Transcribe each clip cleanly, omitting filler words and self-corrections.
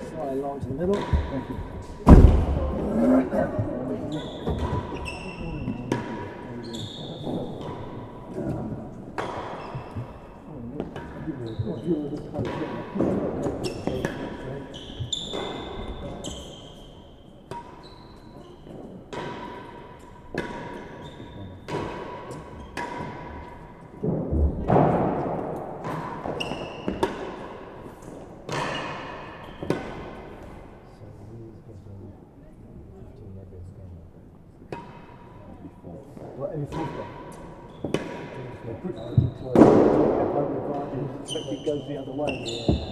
Slide along to the middle. Thank you. It goes the other way.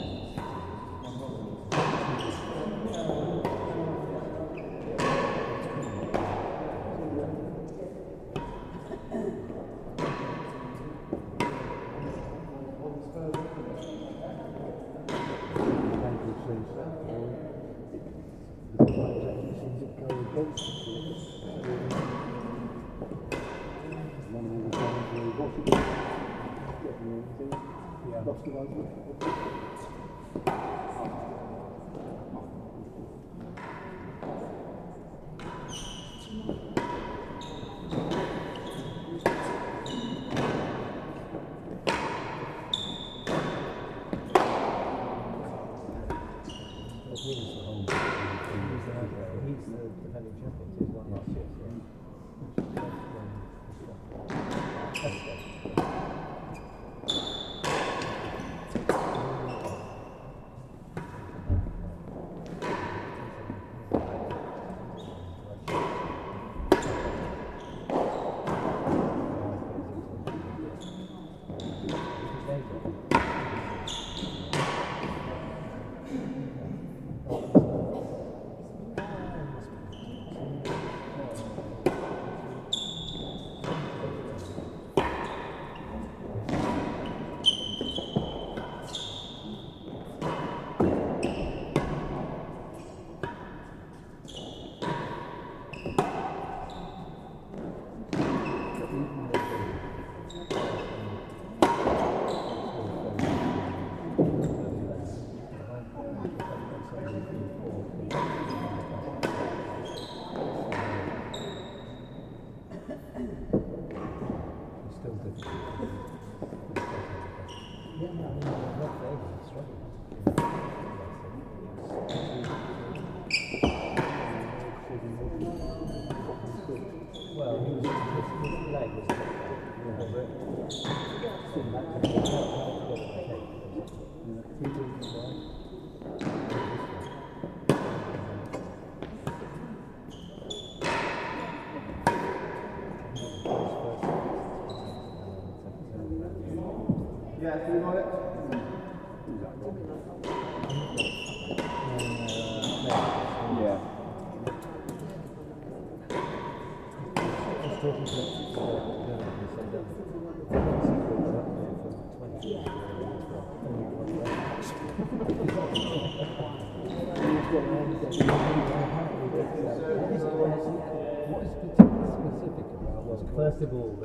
First of all,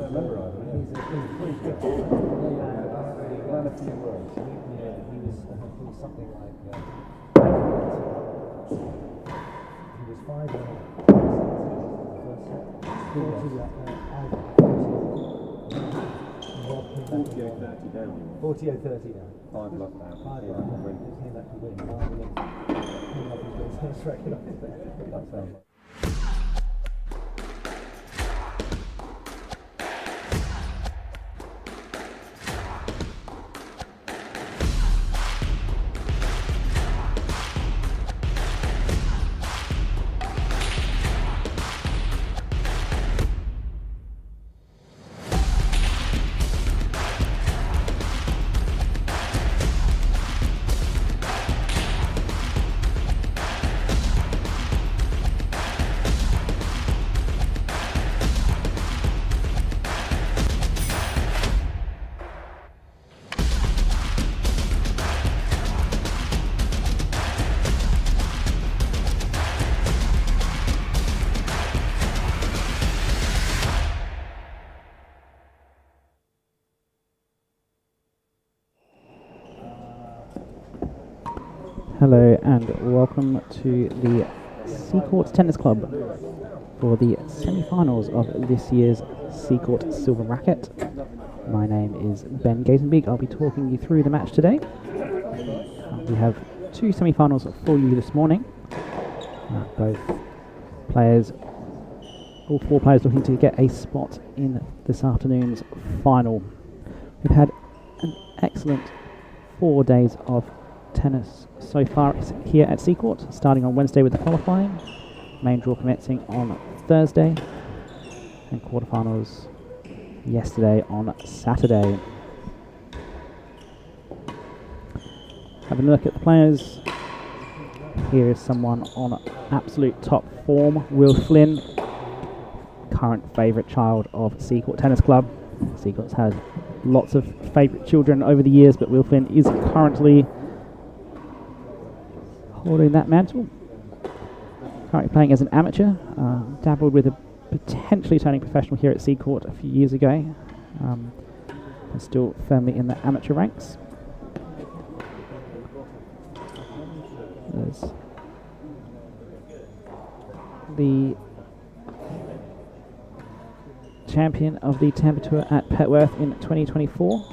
remember either. He's a pretty good guy. Learn a few words. He was something like he was 5 the first set. 40-30 down. 40-30 down. 5 love now. 5 love now. He came back to win. Came up his first record on his back. Hello and welcome to the Seacourt Tennis Club for the semi-finals of this year's Seacourt Silver Racquet. My name is Ben Gazenbeek. I'll be talking you through the match today. We have 2 semi-finals for you this morning. All 4 players looking to get a spot in this afternoon's final. We've had an excellent 4 days of tennis so far here at Seacourt, starting on Wednesday with the qualifying, main draw commencing on Thursday, and quarterfinals yesterday on Saturday. Having a look at the players, here is someone on absolute top form, Will Flynn, current favourite child of Seacourt Tennis Club. Seacourt's had lots of favourite children over the years, but Will Flynn is currently holding that mantle. Currently playing as an amateur, dabbled with a potentially turning professional here at Seacourt a few years ago, and still firmly in the amateur ranks. There's the champion of the Tampa Tour at Petworth in 2024,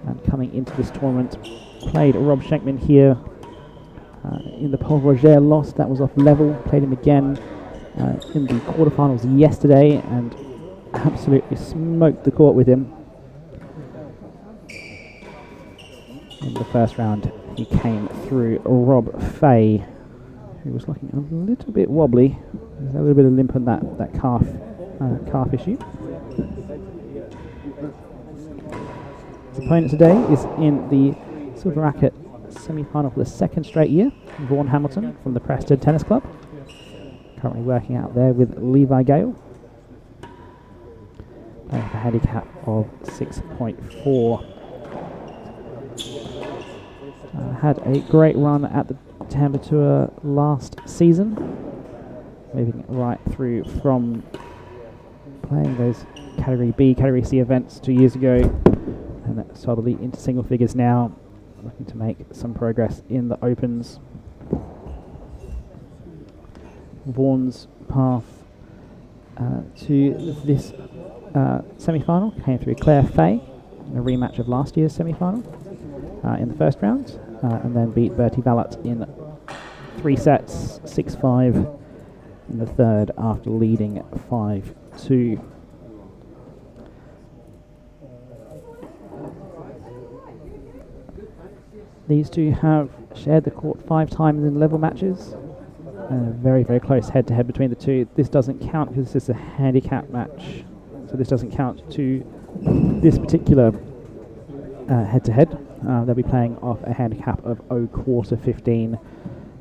and coming into this tournament played Rob Schenkman here in the Paul Roger, lost. That was off level. Played him again in the quarterfinals yesterday and absolutely smoked the court with him. In the first round, he came through Rob Fay, who was looking a little bit wobbly. There's a little bit of limp on that calf issue. His opponent today is in the Silver Racquet semi-final for the 2nd straight year, Vaughan Hamilton from the Preston Tennis Club. Currently working out there with Levi Gale. Playing with a handicap of 6.4. Had a great run at the Tampa Tour last season, moving right through from playing those Category B, Category C events 2 years ago, and solidly into single figures now, looking to make some progress in the Opens. Vaughan's path to this semi-final came through Claire Fay in a rematch of last year's semi-final in the first round, and then beat Bertie Vallat in 3 sets, 6-5 in the third after leading 5-2. These two have shared the court 5 times in level matches. Very, very close head-to-head between the two. This doesn't count because this is a handicap match, so this doesn't count to this particular head-to-head. They'll be playing off a handicap of 0.15.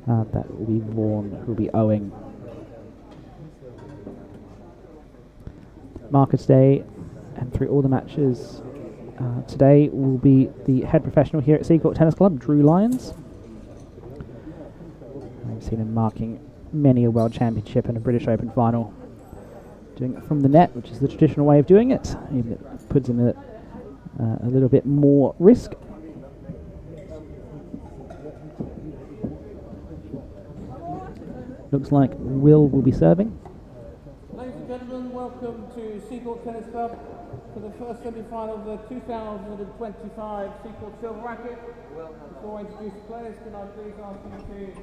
That will be Vaughan, who will be owing. Marker today, and through all the matches today, will be the head professional here at Seacourt Tennis Club, Drew Lyons. I've seen him marking many a World Championship and a British Open final. doing it from the net, which is the traditional way of doing it. Even it puts in a little bit more risk. Looks like Will be serving. Ladies and gentlemen, welcome to Seacourt Tennis Club for the first semi-final of the 2025 Seacourt Silver Racquet. Before I introduce the players, can I please ask you to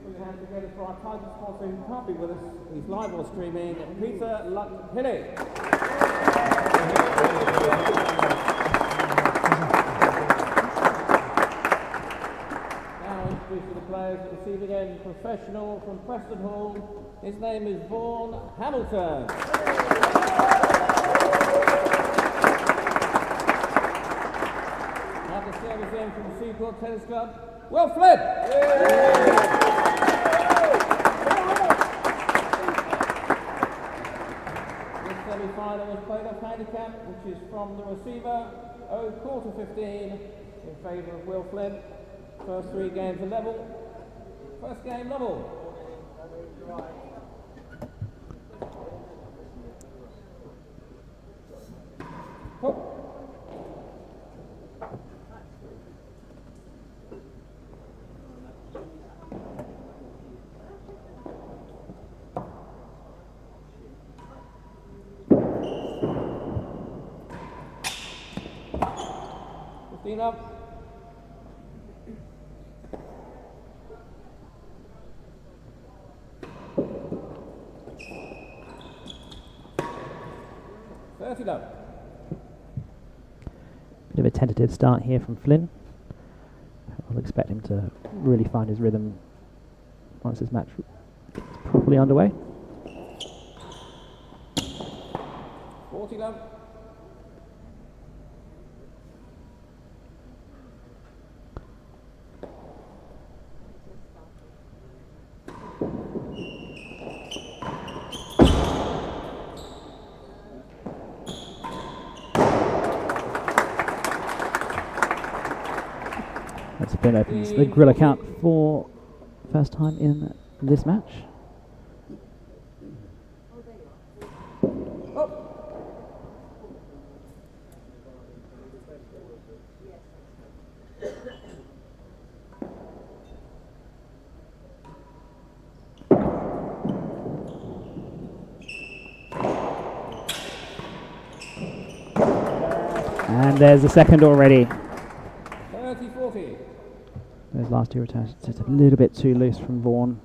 put your hands together for our title sponsor who can't be with us. He's live or streaming, Peter Lutt-Hilly. Now introducing the players at the receiving end, professional from Preston Hall. His name is Vaughan Hamilton. At the service end from the Seacourt Tennis Club, Will Flynn. This semi-final was played off handicap, which is from the receiver, quarter 15, in favour of Will Flynn. First 3 games are level. First game level. Up. Bit of a tentative start here from Flynn. I'll expect him to really find his rhythm once this match is properly underway. 40 love. Flynn opens the grill account for first time in this match. And there's the second already. 30-40. Those last 2 returns just a little bit too loose from Vaughan.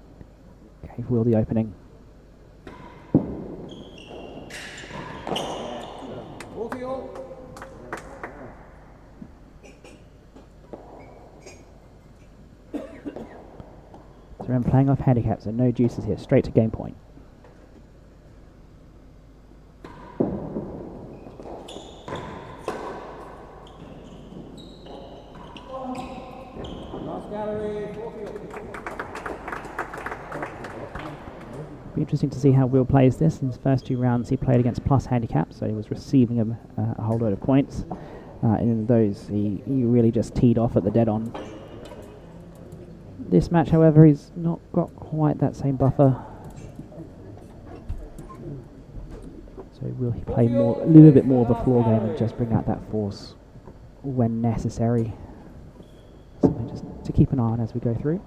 Gave Will the opening. 40 all. So I'm playing off handicaps, so no juices here, straight to game point. Be interesting to see how Will plays this. In his first 2 rounds, he played against plus handicap, so he was receiving a whole load of points. In those, he really just teed off at the dead on. This match, however, he's not got quite that same buffer. So will he play a little bit more of a floor game and just bring out that force when necessary? Something just to keep an eye on as we go through.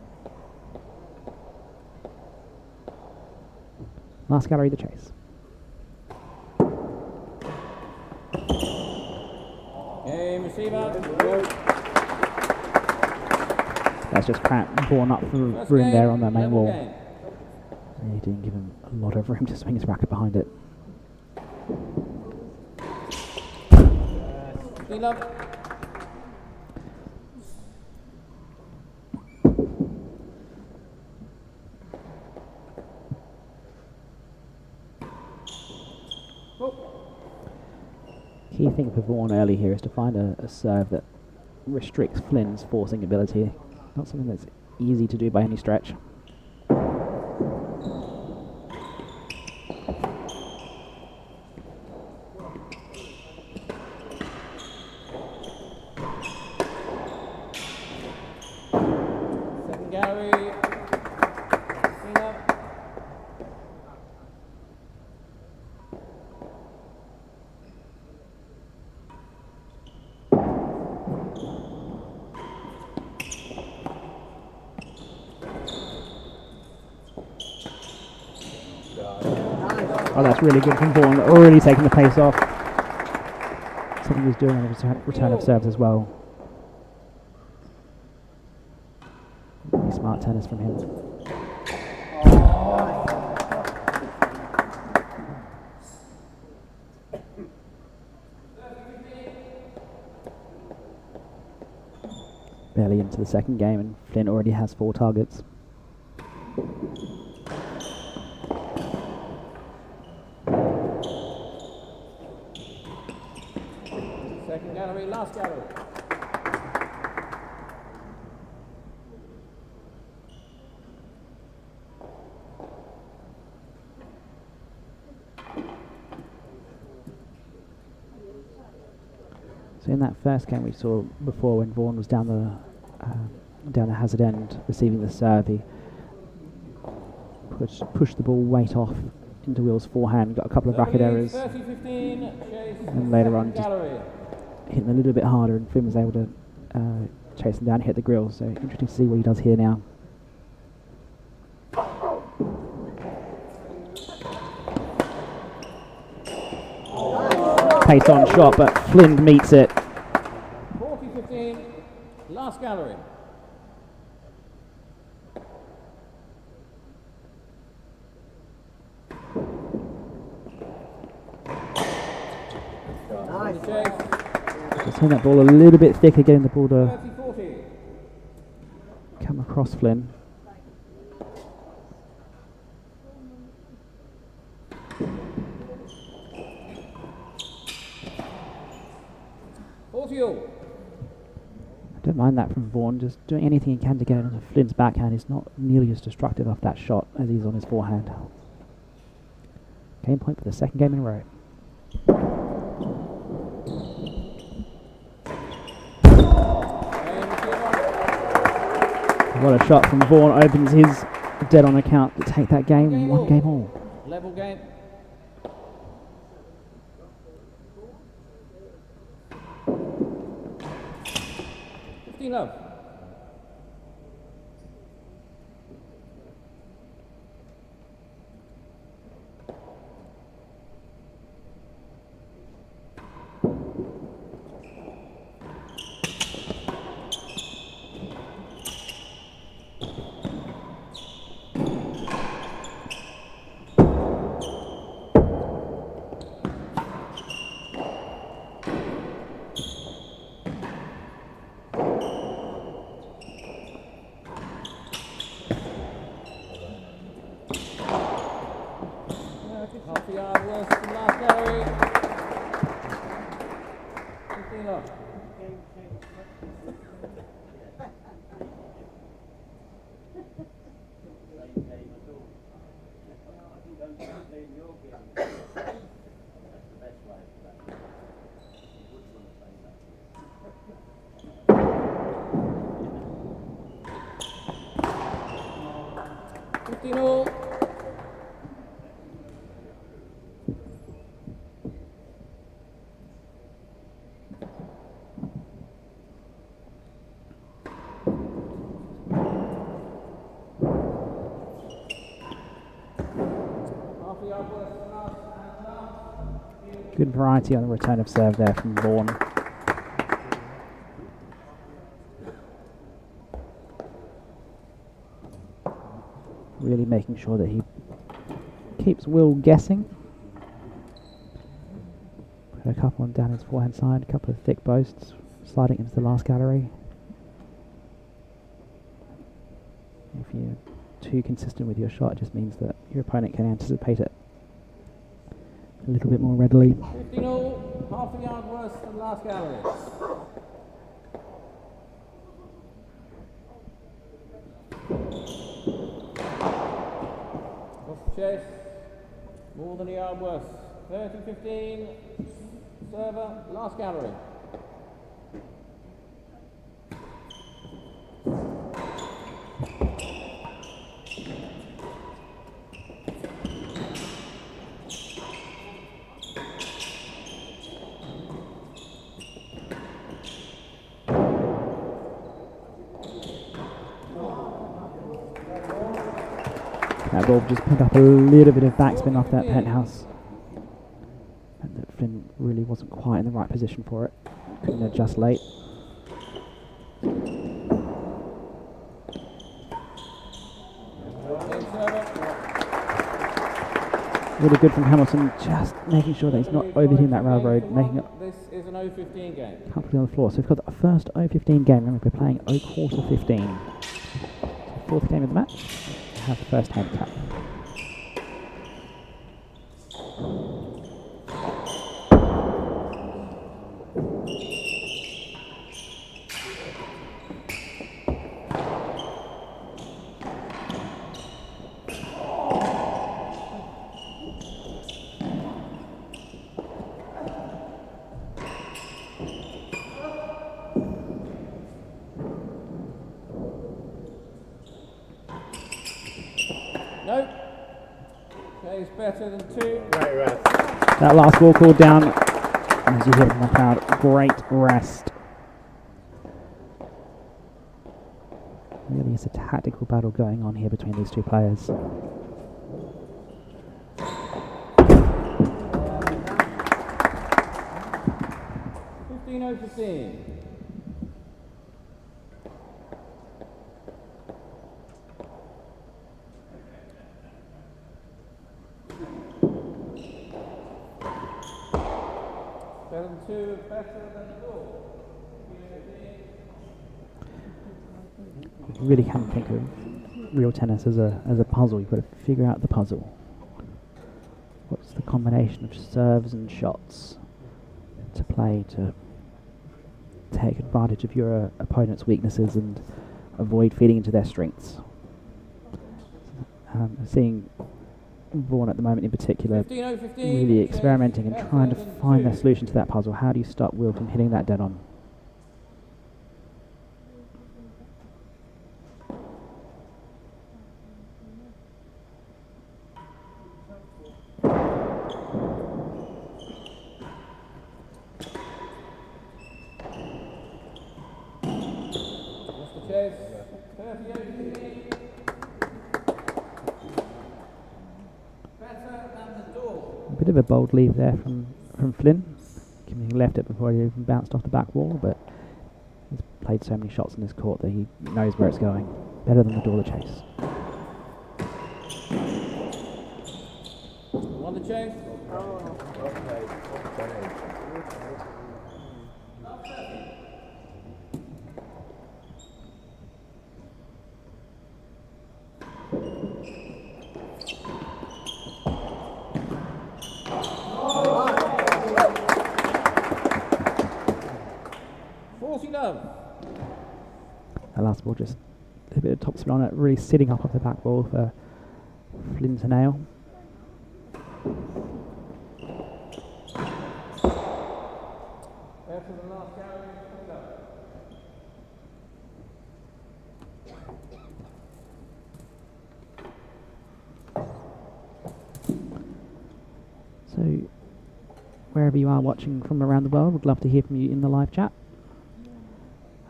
Last gallery, the chase. Game receiver. That's just born up through room there on the main wall. And he didn't give him a lot of room to swing his racket behind it. Key thing for Vaughan early here is to find a serve that restricts Flynn's forcing ability. Not something that's easy to do by any stretch. Second gallery. Clean up. Oh, that's really good from Vaughan. Already taking the pace off. Something he's doing on the return of serves as well. Really smart tennis from him. Barely into the second game, and Flynn already has 4 targets. Second gallery, last gallery. So in that first game we saw before, when Vaughan was down the hazard end receiving the serve, he pushed the ball weight off into Will's forehand, got a couple of racket errors, 30-15, and later on just hit him a little bit harder, and Flynn was able to chase him down and hit the grill. So interesting to see what he does here now. Pace on shot, but Flynn meets it. 40-15, last gallery. Just hitting that ball a little bit thicker, getting the ball to 30-40. come across Flynn. I don't mind that from Vaughan, just doing anything he can to get it onto Flynn's backhand. Is not nearly as destructive off that shot as he's on his forehand. Game point for the second game in a row. What a shot from Vaughan, opens his dead-on account to take that game, 1 game all. Level game. Love. Half a yard worse than last gallery. 15 love.15 all. Good variety on the return of serve there from Vaughan. Really making sure that he keeps Will guessing. Put a couple on down his forehand side, a couple of thick boasts, sliding into the last gallery. If you're too consistent with your shot, it just means that your opponent can anticipate it a little bit more readily. 15 all, half a yard worse than last gallery. Off the chase, more than a yard worse. 30-15, server, last gallery. That ball just picked up a little bit of backspin off that penthouse. And that Flynn really wasn't quite in the right position for it. Couldn't adjust late. Really good from Hamilton, just making sure that he's not overhitting that railroad, making it This is an 0-15 game. comfortably on the floor. So we've got the first 0-15 game. Remember, we're playing 0-15. So fourth game of the match. We have the first handicap. No. Okay, it's better than 2. Great rest. That last ball called down, as you hear from the crowd, great rest. Really is a tactical battle going on here between these two players. 15-15. Better than 2, better than 4. You really can think of real tennis as a puzzle. You've got to figure out the puzzle. What's the combination of serves and shots to play to take advantage of your opponent's weaknesses and avoid feeding into their strengths? Seeing Vaughan at the moment in particular 15-15. really experimenting and trying to find their solution to that puzzle. How do you stop Will from hitting that dead on? What's the chase? 38-15. Better than the door. A bit of a bold leave there from Flynn. He left it before he even bounced off the back wall, but he's played so many shots in this court that he knows where it's going. Better than the door the chase. Won the chase. That last ball just a bit of topspin on it, really sitting up off the back wall for Flynn to nail. After the last carry, So, wherever you are watching from around the world, we'd love to hear from you in the live chat.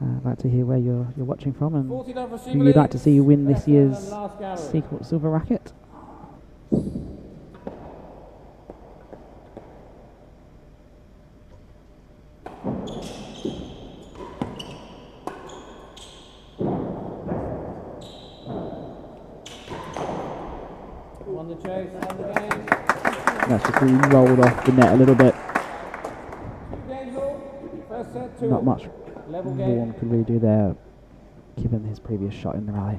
I'd like to hear where you're watching from and who you'd like to see you win this year's Seacourt Silver Racket. won the chase, won the game. That's just really rolled off the net a little bit. 2 games all. First set, 2 Not much level game. Vaughan could really do there, given his previous shot in the rally.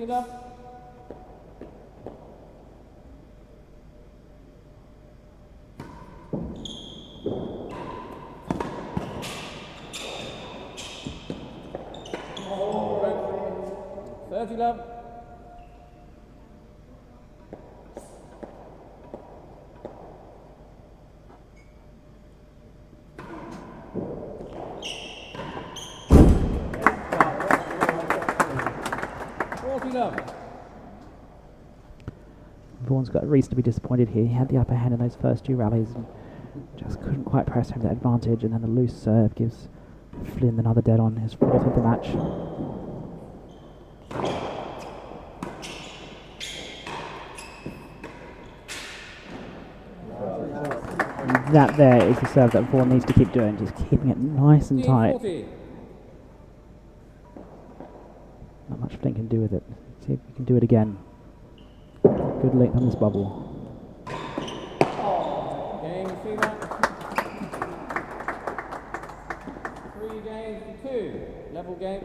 Up. Oh. 30 love. love. Vaughan's got reason to be disappointed here. He had the upper hand in those first 2 rallies and just couldn't quite press home that advantage, and then the loose serve gives Flynn another dead on, his 4th of the match. And that there is the serve that Vaughan needs to keep doing, just keeping it nice and tight. 40. Not much Flynn can do with it. See if he can do it again. Good length on this bubble. Game, see that? 3 games to 2. Level game.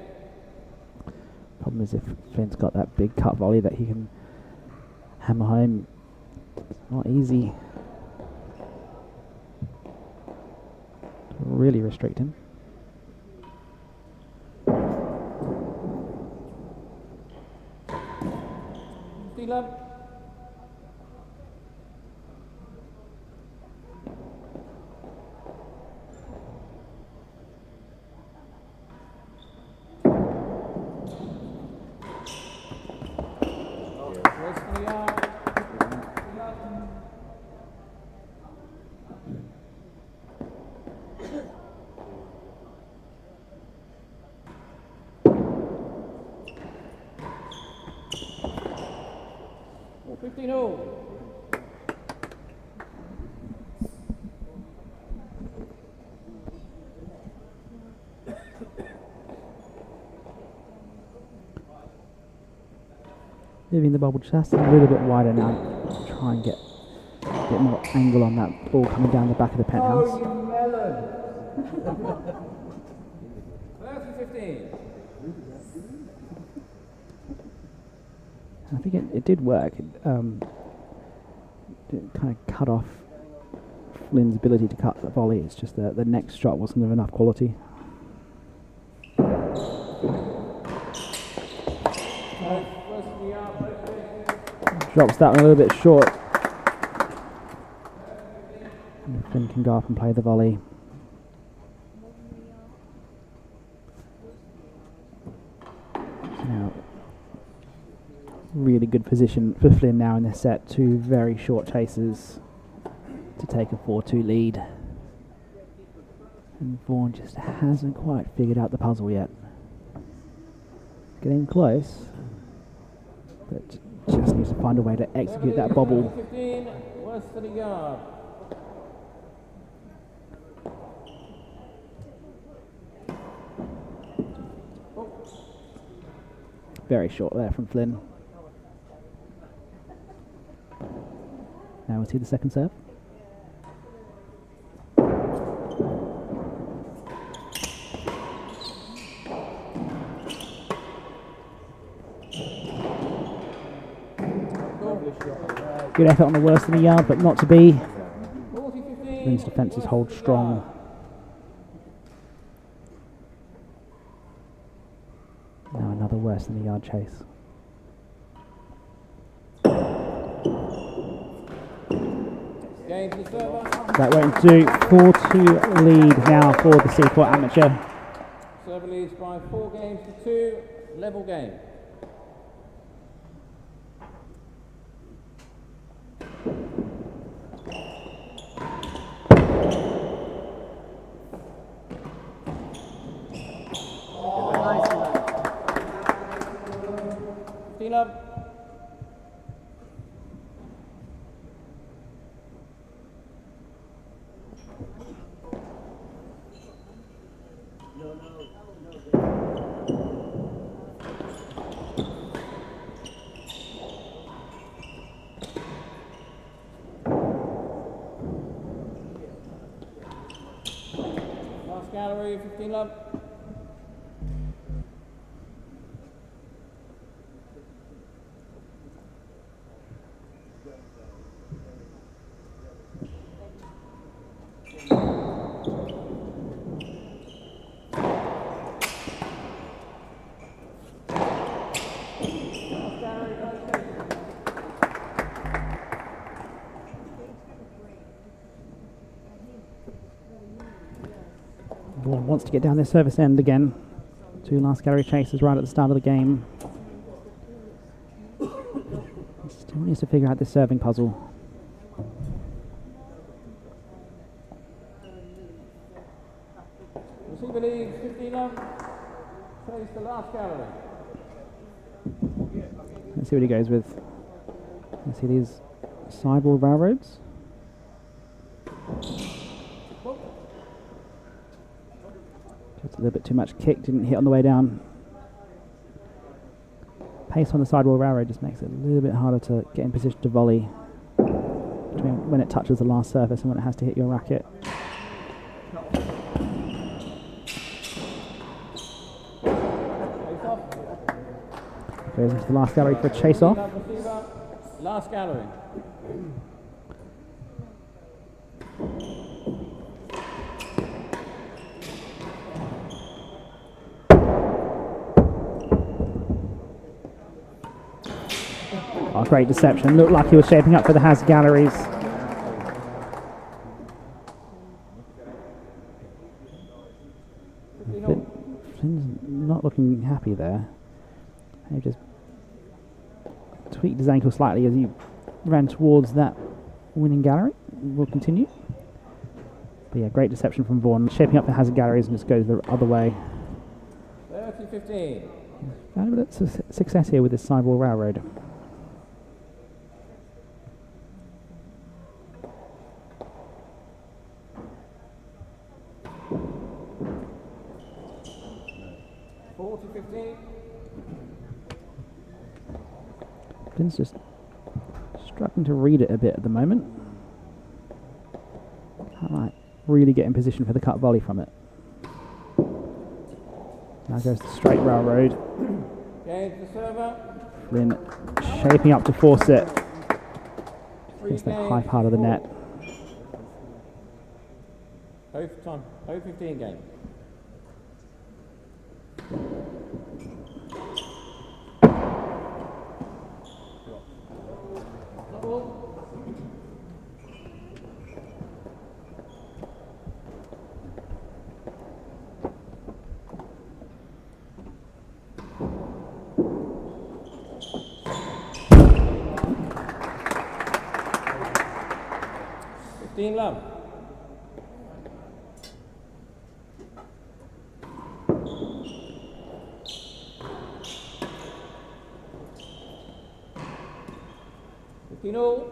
Problem is if Flynn's got that big cut volley that he can hammer home, it's not easy to really restrict him. Love. Moving the bubble just a little bit wider now. Try and get a bit more angle on that ball coming down the back of the penthouse. Oh, you melon! 15. I think it did work. It kind of cut off Flynn's ability to cut the volley. It's just that the next shot wasn't of enough quality. Drops that one a little bit short. And Flynn can go up and play the volley. Now, really good position for Flynn now in this set. 2 very short chases to take a 4-2 lead. And Vaughan just hasn't quite figured out the puzzle yet. Getting close, but just needs to find a way to execute that bobble. 15, worse than a yard. Very short there from Flynn. Now we'll see the second serve. Good effort on the worst in the yard, but not to be. Flynn's defences hold strong. Now another worse in the yard chase. That went to 4-2 lead now for the Seacourt amateur. Server leads by 4 games to 2, level game. Love. Last gallery, 15 love. Vaughan wants to get down their service end again. 2 last gallery chases right at the start of the game. needs to figure out this serving puzzle. Receiver leads 15 love. Plays the last gallery. Let's see what he goes with. Let's see these sidewall railroads. Just a little bit too much kick, didn't hit on the way down. Pace on the sidewall railroad just makes it a little bit harder to get in position to volley between when it touches the last surface and when it has to hit your racket. Goes into the last gallery for a chase off. Last gallery. Oh, great deception. Looked like he was shaping up for the Has galleries. Flynn's not looking happy there. He just tweaked his ankle slightly as he ran towards that winning gallery. We'll continue. But yeah, great deception from Vaughan. Shaping up the hazard galleries and just goes the other way. 30-15. Found a bit of success here with this sidewall railroad. Flynn's just struggling to read it a bit at the moment. Can't really get in position for the cut volley from it. Now goes the straight railroad. Gains the server. Flynn shaping up to force it. Hits the high part of the net. 0-15 game. Love. All.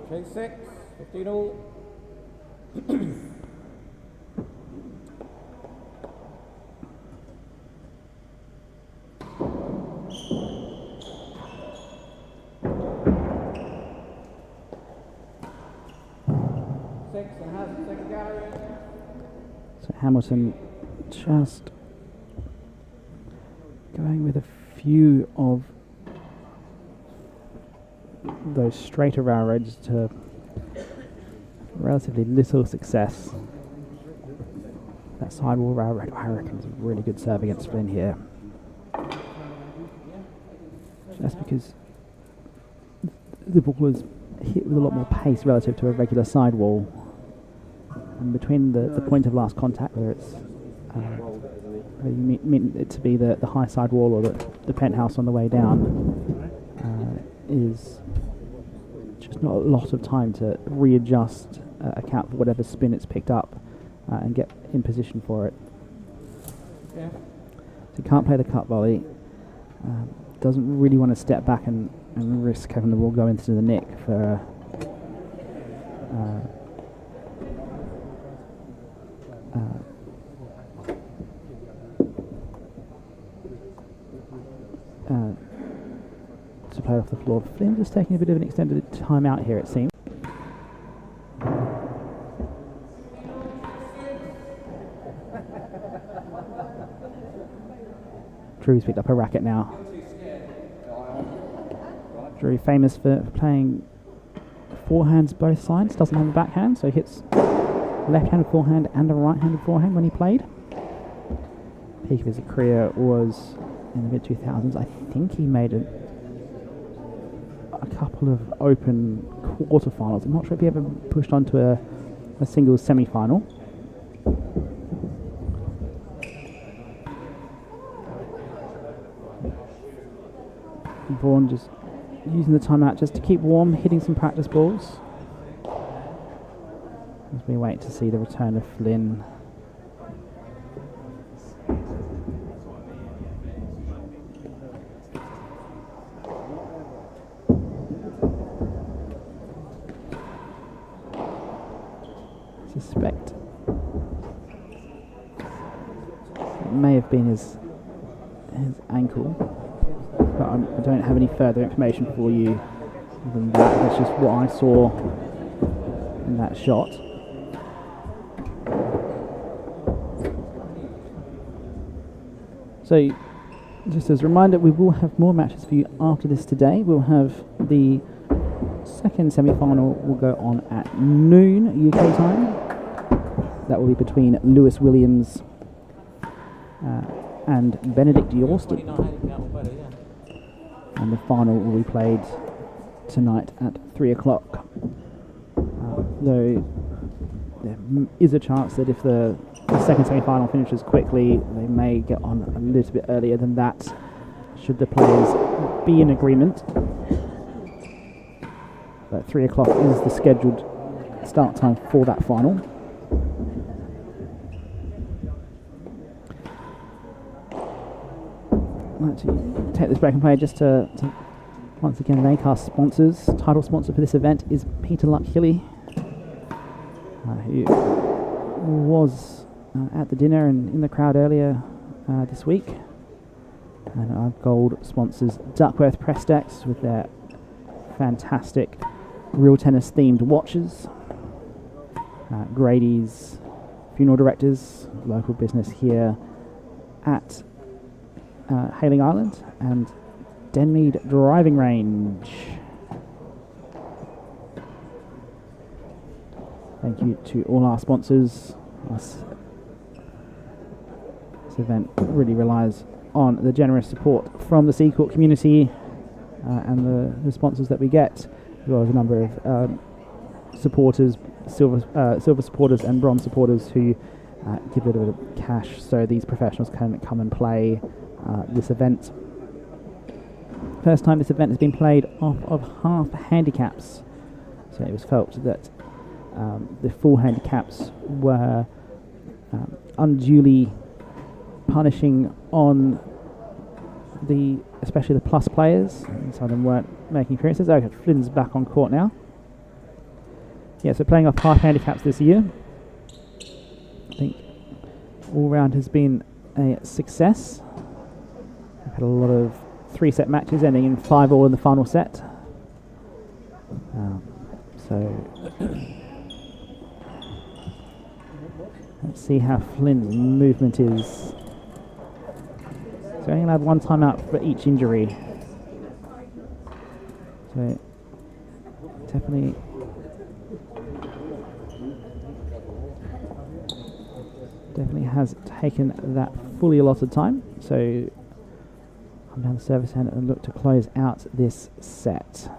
Take 6, 15 all. 6 and has the second gallery. So Hamilton just going with a few of those straighter railroads to relatively little success. That sidewall railroad, I reckon, is a really good serve against Flynn here. Just because the ball was hit with a lot more pace relative to a regular sidewall. And between the point of last contact, whether it's whether you mean it to be the high sidewall or the penthouse on the way down, is just not a lot of time to readjust account for whatever spin it's picked up and get in position for it. Yeah. So he can't play the cut volley. Doesn't really want to step back and risk having the ball go into the nick for to play off the floor. Flynn just taking a bit of an extended time out here, it seems. Drew's picked up a racket now. Drew, famous for playing forehands both sides, doesn't have a backhand, so he hits left-handed forehand and a right-handed forehand when he played. Peak of his career was in the mid-2000s. I think he made a couple of open quarterfinals. I'm not sure if he ever pushed on to a singles semi-final. Vaughan just using the timeout just to keep warm, hitting some practice balls. As we wait to see the return of Flynn. Suspect it may have been his ankle, but I don't have any further information for you than that. That's just what I saw in that shot. So, just as a reminder, we will have more matches for you after this today. We'll have the second semi-final will go on at noon UK time. That will be between Lewis Williams and Benedict Yorston. And the final will be played tonight at 3 o'clock. Though there is a chance that if the second semi-final finishes quickly, they may get on a little bit earlier than that, should the players be in agreement. But 3 o'clock is the scheduled start time for that final. I'd like to take this break and play just to once again thank our sponsors. Title sponsor for this event is Peter Luck Hilly, who was at the dinner and in the crowd earlier this week. And our gold sponsors, Duckworth Press Decks, with their fantastic real tennis themed watches. Grady's Funeral Directors, local business here at Hailing Island, and Denmead Driving Range. Thank you to all our sponsors. This event really relies on the generous support from the Seacourt community and the sponsors that we get, as well as a number of supporters, silver supporters and bronze supporters who give a bit of cash so these professionals can come and play this event. First time this event has been played off of half handicaps, so it was felt that the full handicaps were unduly punishing on especially the plus players, and some of them weren't making appearances. Okay, Flynn's back on court now. Yeah, so playing off half handicaps this year, I think all round has been a success. We've had a lot of 3-set matches ending in 5-all in the final set. So let's see how Flynn's movement is. So only allowed one timeout for each injury. So definitely has taken that fully allotted time. So come down the service end and look to close out this set.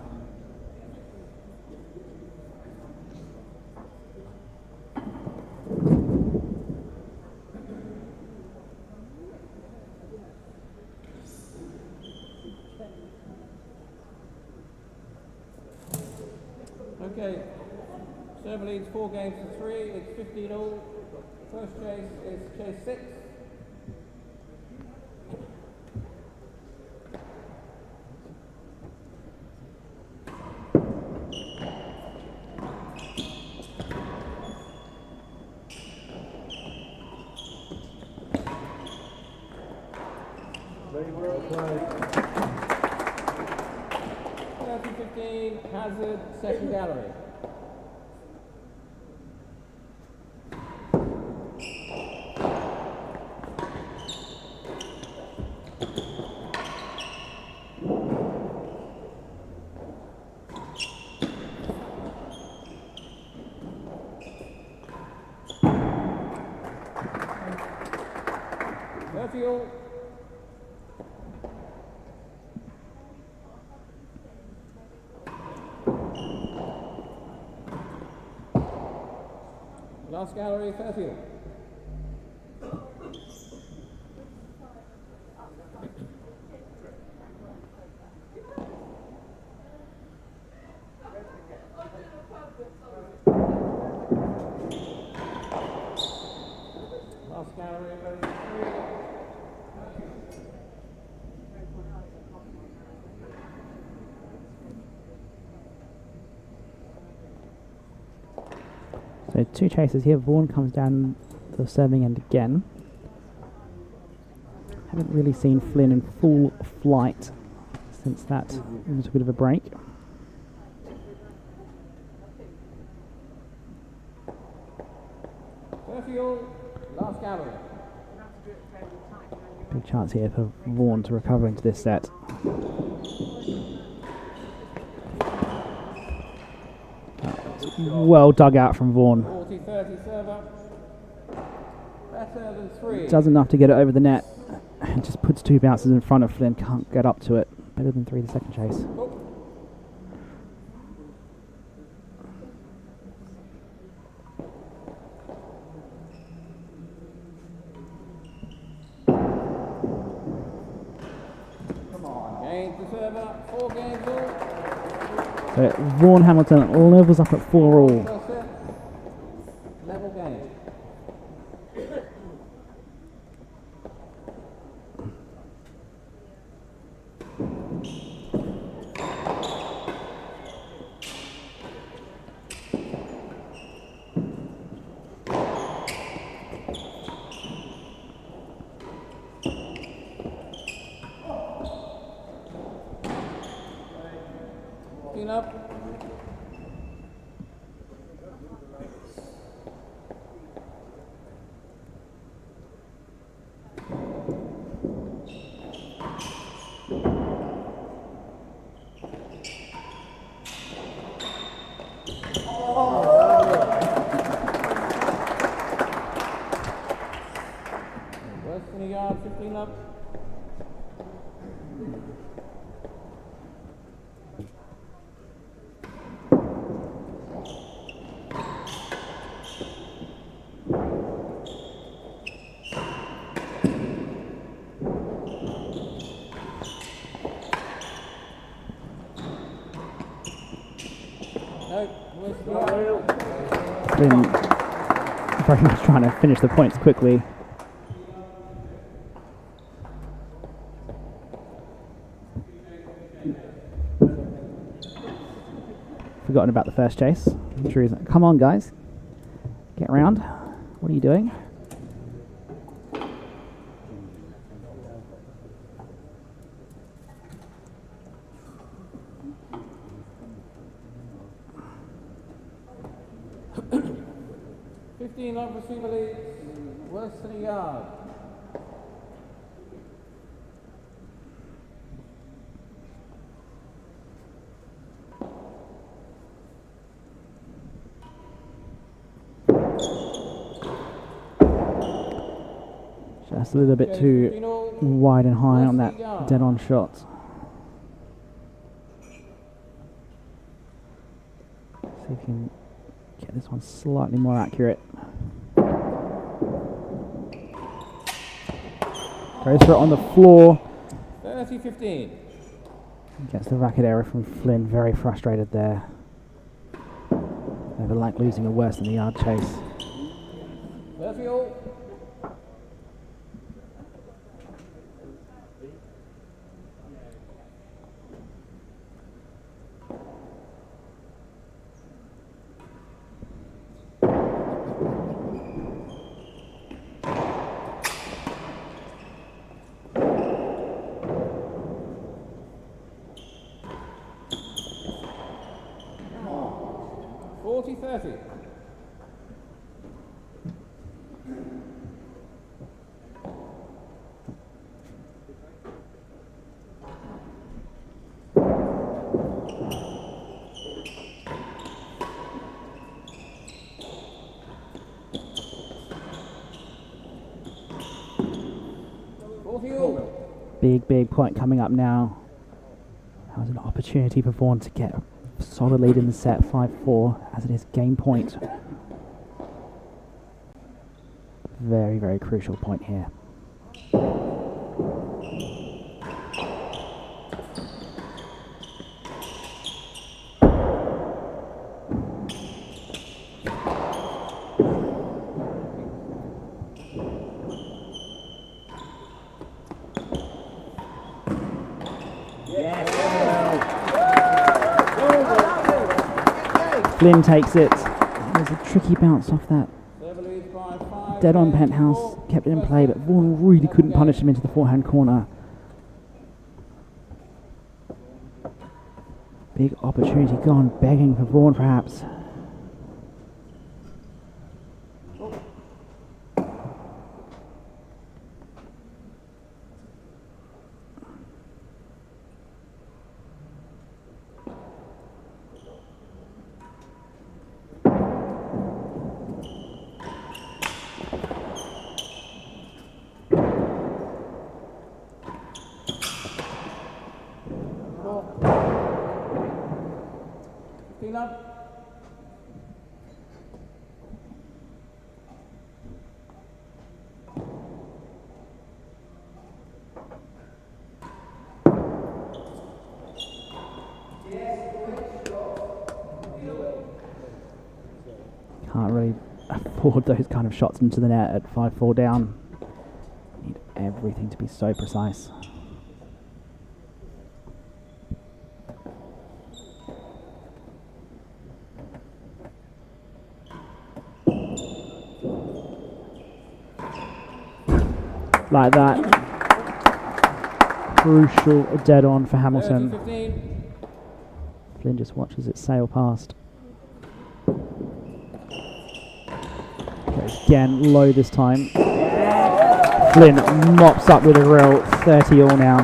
Okay, serve leads 4 games to 3. It's 15-all. First chase is chase 6. Very well played. 30-15, Hazard, second gallery. All. Last gallery, 30. Last gallery, 33. So 2 chases here. Vaughan comes down the serving end again. Haven't really seen Flynn in full flight since that little bit of a break. Last gallery. Big chance here for Vaughan to recover into this set. Well dug out from Vaughan. 40-30 server. Better than 3. Does enough to get it over the net. And just puts 2 bounces in front of Flynn. Can't get up to it. Better than 3 the second chase. Oh. Gains the server. 4 games all. So Vaughan Hamilton levels up at 4 all. First set. Level game. Up. Worse than a yard, 15 up. Flynn very much trying to finish the points quickly. Forgotten about the first chase. Come on, guys. Get round. What are you doing? Up receiver leads, worse than a yard. Just a little bit too wide and high on that dead-on shot. See if you can get this one slightly more accurate. Goes for it on the floor. 30-15. Gets the racket error from Flynn. Very frustrated there. Never like losing a worse than the yard chase. 30 all. Big point coming up now. That was an opportunity for Vaughan to get a solid lead in the set, 5-4, as it is game point. very, very crucial point here. Flynn takes it. There's a tricky bounce off that. Dead on Penthouse, kept it in play, but Vaughan really couldn't punish him into the forehand corner. Big opportunity gone, begging for Vaughan perhaps. Can't really afford those kind of shots into the net at 5-4 down. Need everything to be so precise. Like that. Crucial dead on for Hamilton. Flynn just watches it sail past. Again, low this time. Flynn mops up with a real 30 all now.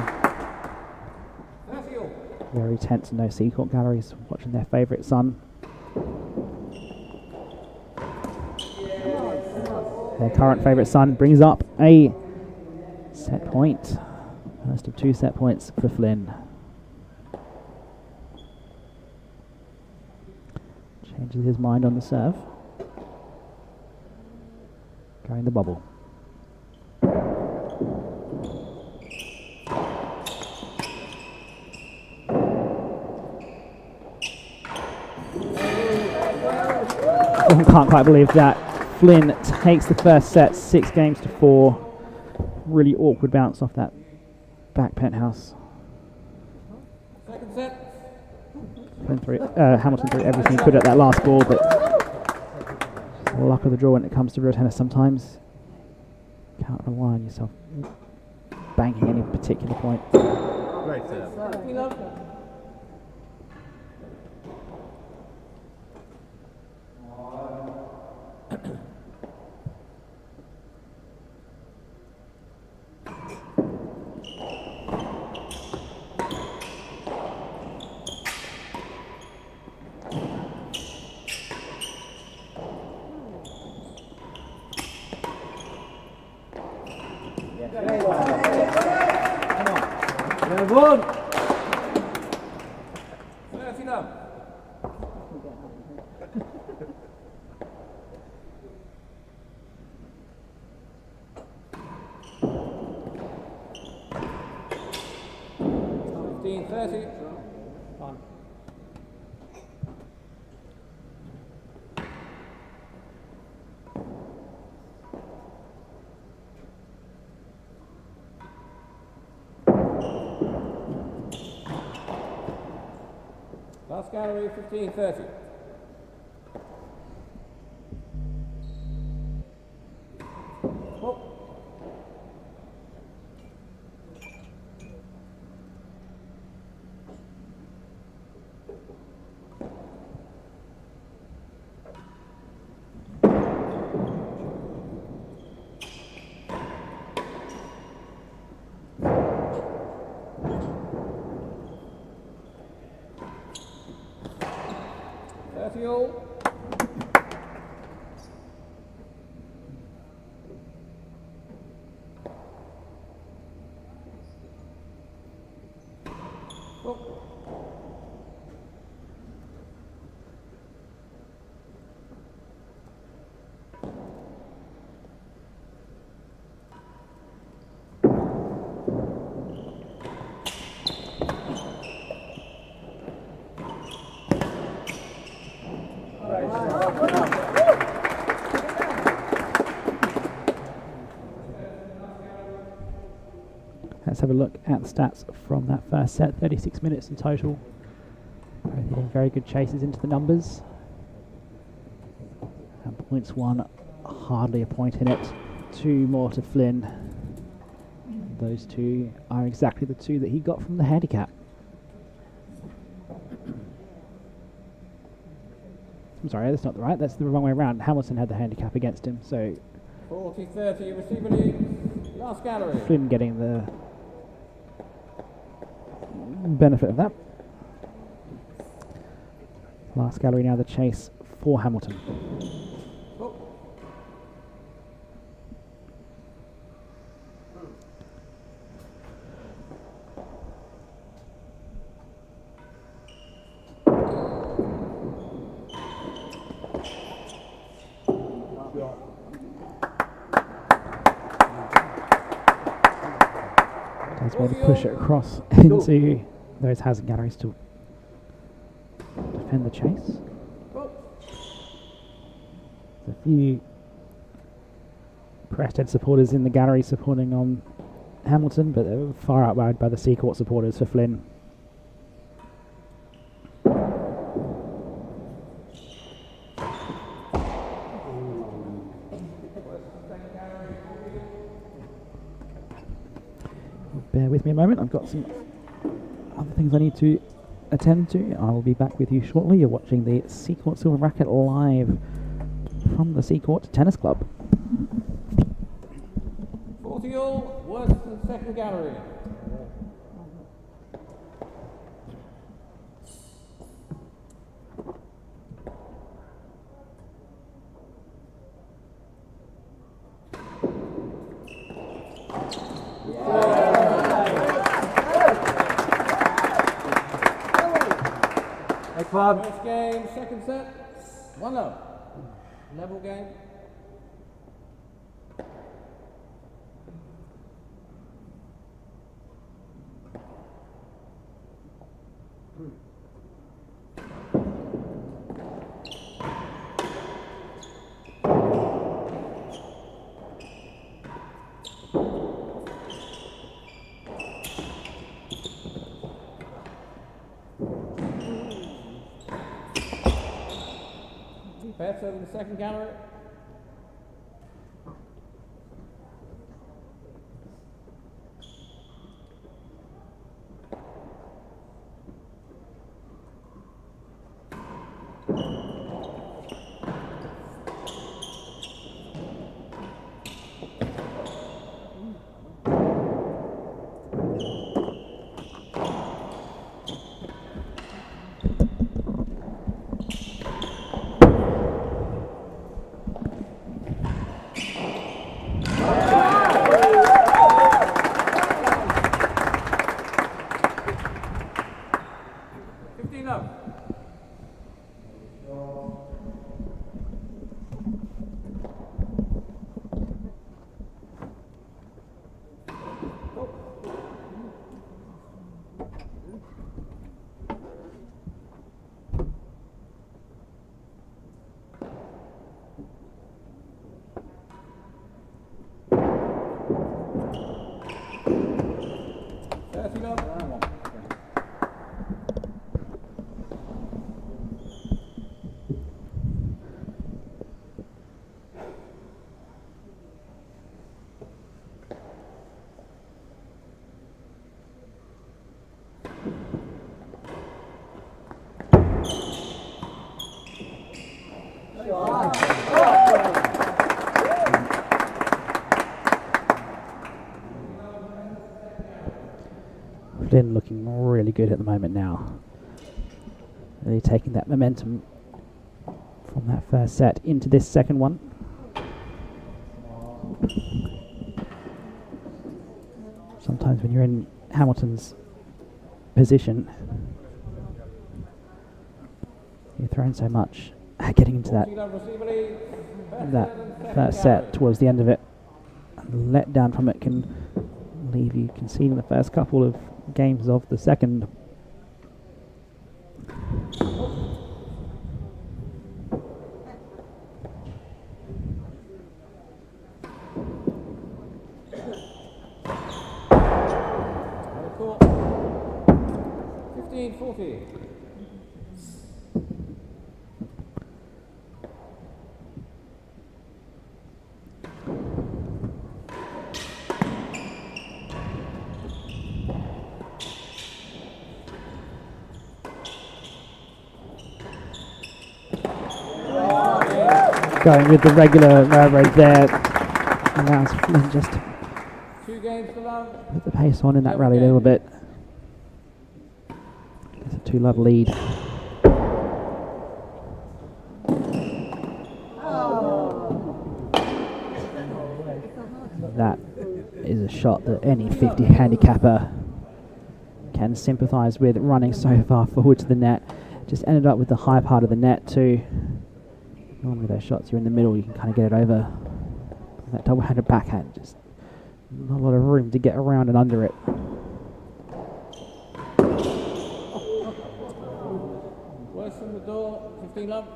Very tense, no Seacourt galleries watching their favourite son. Their current favourite son brings up a set point. First of 2 set points for Flynn. Changes his mind on the serve. Going the bubble. Can't quite believe that. Flynn takes the first set 6-4. Really awkward bounce off that back Penthouse. Second set. Hamilton threw everything he could at that last ball, but luck of the draw when it comes to real tennis sometimes. Can't rely on yourself banking any particular point. Great serve. Vaughan! 30 love. Last gallery, 15:30. Oh. All. Oh. Let's have a look at the stats from that first set. 36 minutes in total. Both hitting very good chases into the numbers. And points won, hardly a point in it. 2 more to Flynn. Those 2 are exactly the 2 that he got from the handicap. I'm sorry, that's not right. That's the wrong way around. Hamilton had the handicap against him, so 40-30, receiver lead, last gallery. Flynn getting the benefit of that. Last gallery now the chase for Hamilton. Oh. Does well to push it across into those hazard galleries to defend the chase. There's a few Prested supporters in the gallery supporting on Hamilton, but they were far outweighed by the Seacourt supporters for Flynn. Bear with me a moment, I've got some other things I need to attend to. I will be back with you shortly. You're watching the Seacourt Silver Racquet live from the Seacourt Tennis Club. 40-all, worse than second gallery. First game, second set, 1-0. Level game. Better than the second gallery. Flynn looking really good at the moment now. Really taking that momentum from that first set into this second one. Sometimes when you're in Hamilton's position, you're thrown so much. Getting into that first set towards the end of it, let down from it can leave you conceding the first couple of games of the second. 15-40. Going with the regular railroad there. Allows Flynn just to 2 games to love. put the pace on in that rally a little bit. It's a 2-love lead. That is a shot that any 50 handicapper can sympathise with, running so far forward to the net. Just ended up with the high part of the net too. Normally those shots, you're in the middle, you can kind of get it over. That double-handed backhand, just not a lot of room to get around and under it. Worse from the door, 15 love.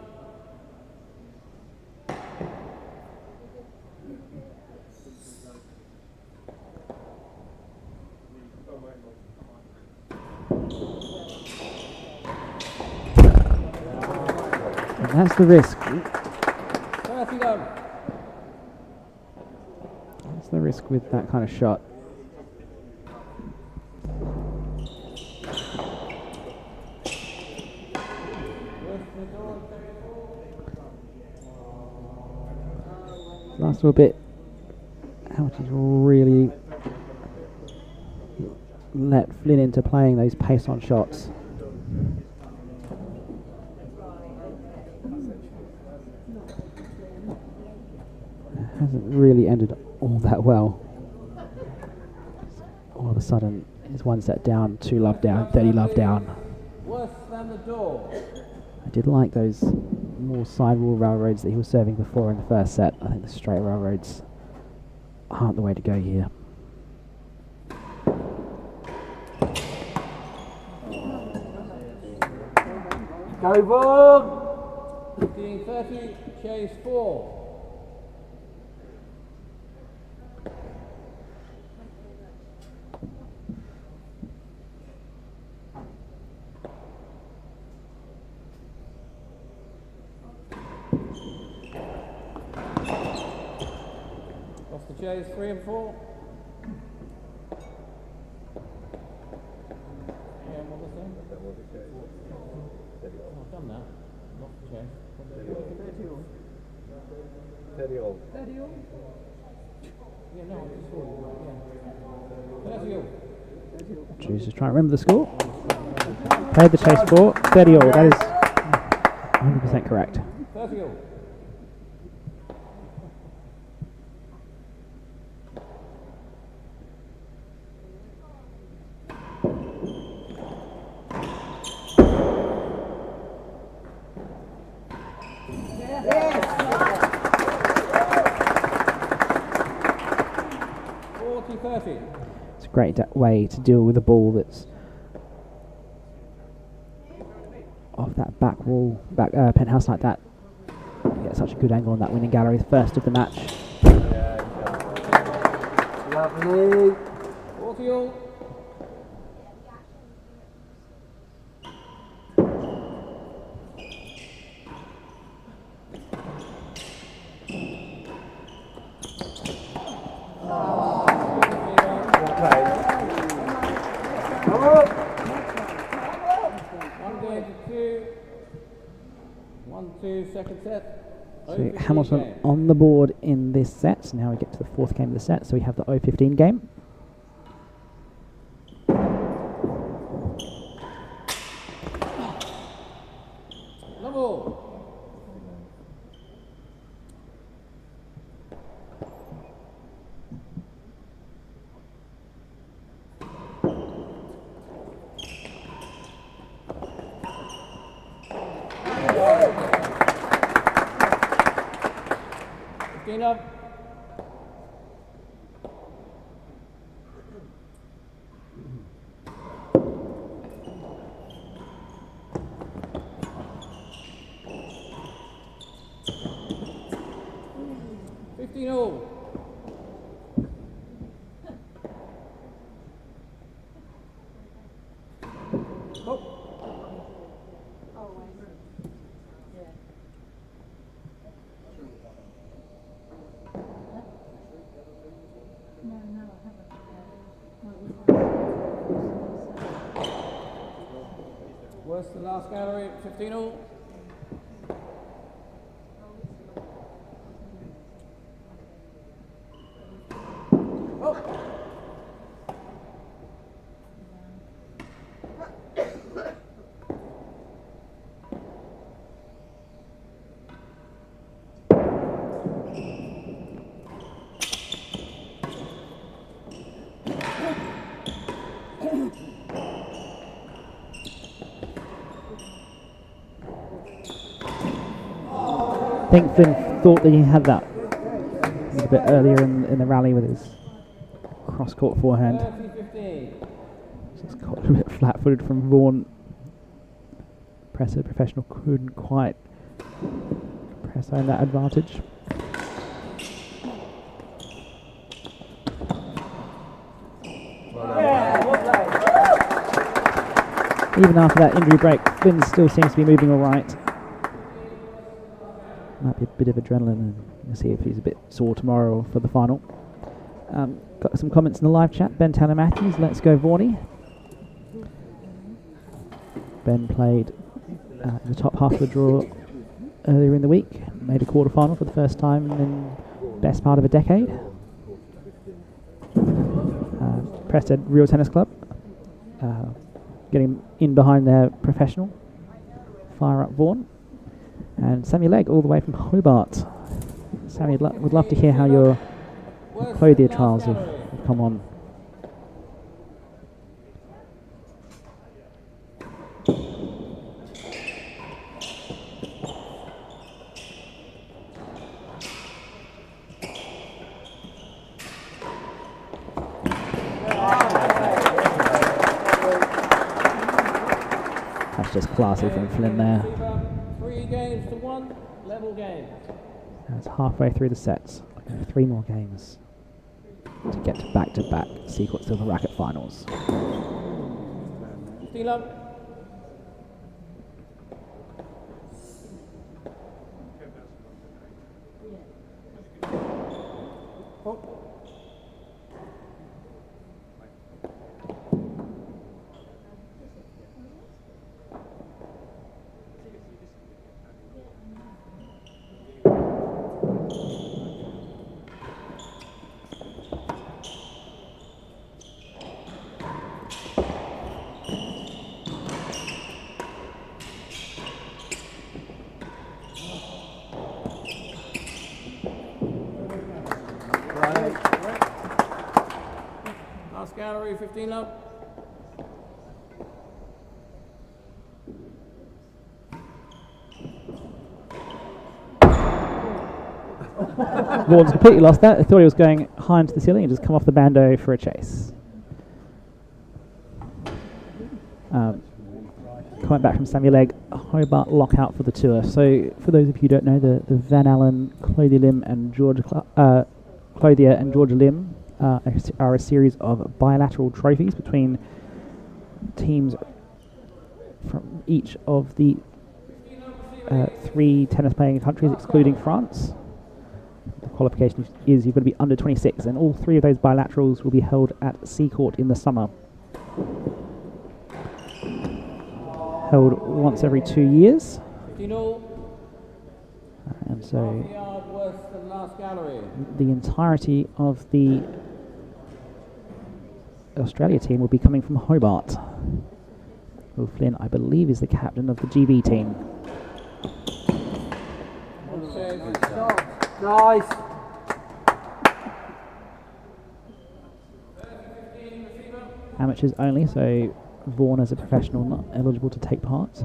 And that's the risk. 30 love. That's the risk with that kind of shot. Last little bit, how much he's really let Flynn into playing those pace-on shots. Hasn't really ended all that well. All of a sudden, it's 1 set down, 2 love down, 30 love down. Worse than the door. I did like those more sidewall railroads that he was serving before in the first set. I think the straight railroads aren't the way to go here. Go Vaughan! 15-30, chase 4. Off the chase 3 and 4. Yeah, what was that? I've done that. Not the chase. 30 all. Yeah, no, I just saw it. Yeah. 30 all. Choose to try and remember the score. Played the chase 4, 30 all. That is 100% correct. 30 all. It's a great way to deal with a ball that's off that back wall, penthouse like that. You get such a good angle on that winning gallery, first of the match. Lovely. 40 all. Second set. So Hamilton game. on the board in this set. So now we get to the 4th game of the set. So we have the 0-15 game. Level. Up. Oh. Oh. Worst the last gallery at 15 all. I think Flynn thought that he had that a little bit earlier in the rally with his cross-court forehand. 30-15. Just got a bit flat-footed from Vaughan. Professional couldn't quite press home that advantage. Even after that injury break, Flynn still seems to be moving all right. Might be a bit of adrenaline, and we'll see if he's a bit sore tomorrow for the final. Got some comments in the live chat. Ben Tanner Matthews, let's go Vaughnie. Ben played in the top half of the draw earlier in the week, made a quarter-final for the first time in the best part of a decade. Prested Real Tennis Club, getting in behind their professional, fire up Vaughan. And Sammy Legg all the way from Hobart. Sammy, would love to hear how your clothier trials have come on. That's just classy from Flynn there. 3 games to 1, level game. That's halfway through the sets. 3 more games to get to back-to-back Seacourt Silver Racquet finals. Steal up. Last gallery, 15 up. Vaughan's completely lost that. I thought he was going high into the ceiling and just come off the bando for a chase. Coming back from Sammy Legg, Hobart lockout for the tour. So, for those of you who don't know, the Van Allen, Clothier Lim and Georgia Lim are a series of bilateral trophies between teams from each of the 3 tennis playing countries, excluding France. The qualification is you've got to be under 26, and all 3 of those bilaterals will be held at Seacourt in the summer. Held once every 2 years. 15 all. And so Half a yard worse than last gallery. the entirety of the Australia team will be coming from Hobart. Will Flynn, I believe, is the captain of the GB team. Nice. Amateurs only, so Vaughan as a professional not eligible to take part.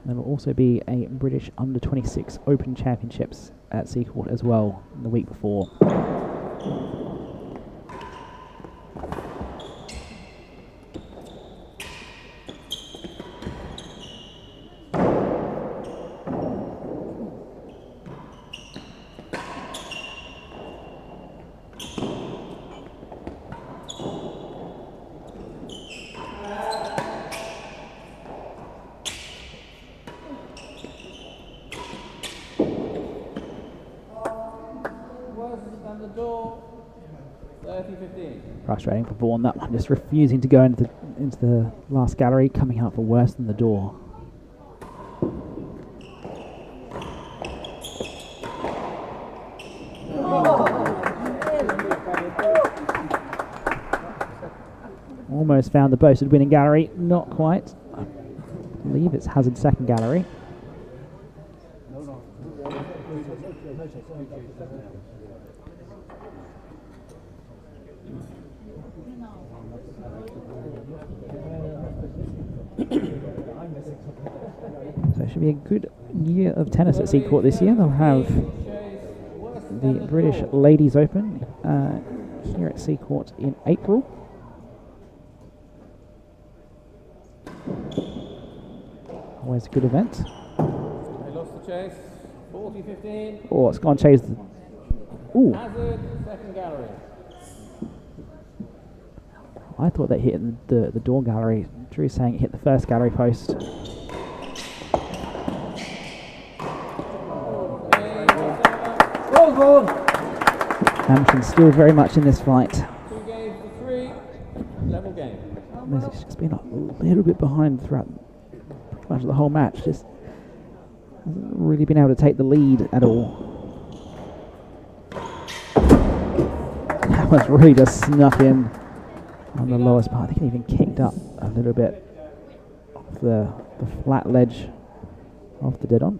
There will also be a British Under-26 Open Championships at Seacourt as well the week before. Worse than the door. score 30-15. Frustrating for Vaughan, that one, just refusing to go into the last gallery, coming out for worse than the door. Almost found the boasted winning gallery, not quite. I believe it's Hazard's second gallery. So it should be a good year of tennis at Seacourt this year. They'll have the British Ladies Open here at Seacourt in April. Always a good event. They lost the chase, 40-15. Oh, it's gone chase. Ooh. Hazard, second gallery. I thought that hit the door gallery. Drew's saying it hit the first gallery post. Hampton's still very much in this fight. 2 games to 3, level game. It's just been a little bit behind throughout pretty much the whole match. Just hasn't really been able to take the lead at all. That one's really just snuck in on the lowest part. I think it even kicked up a little bit off the flat ledge of the dead on.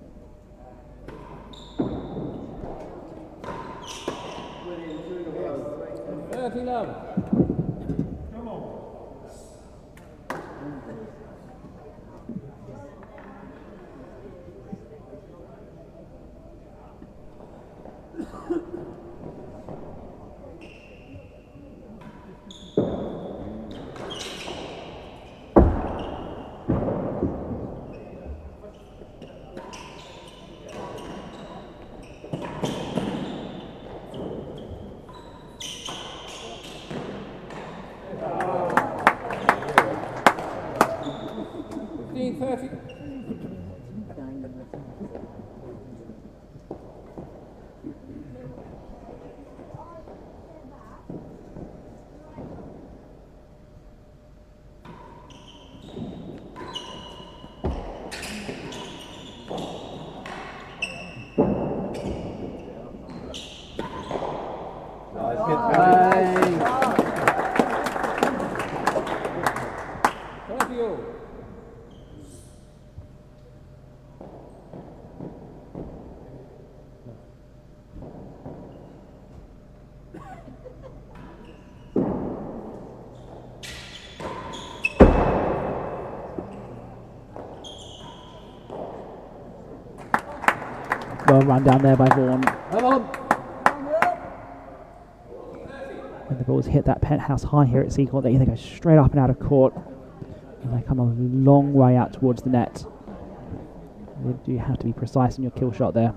Well run down there by Vaughan. When the balls hit that penthouse high here at Seacourt, they either go straight up and out of court, and they come a long way out towards the net. You do have to be precise in your kill shot there.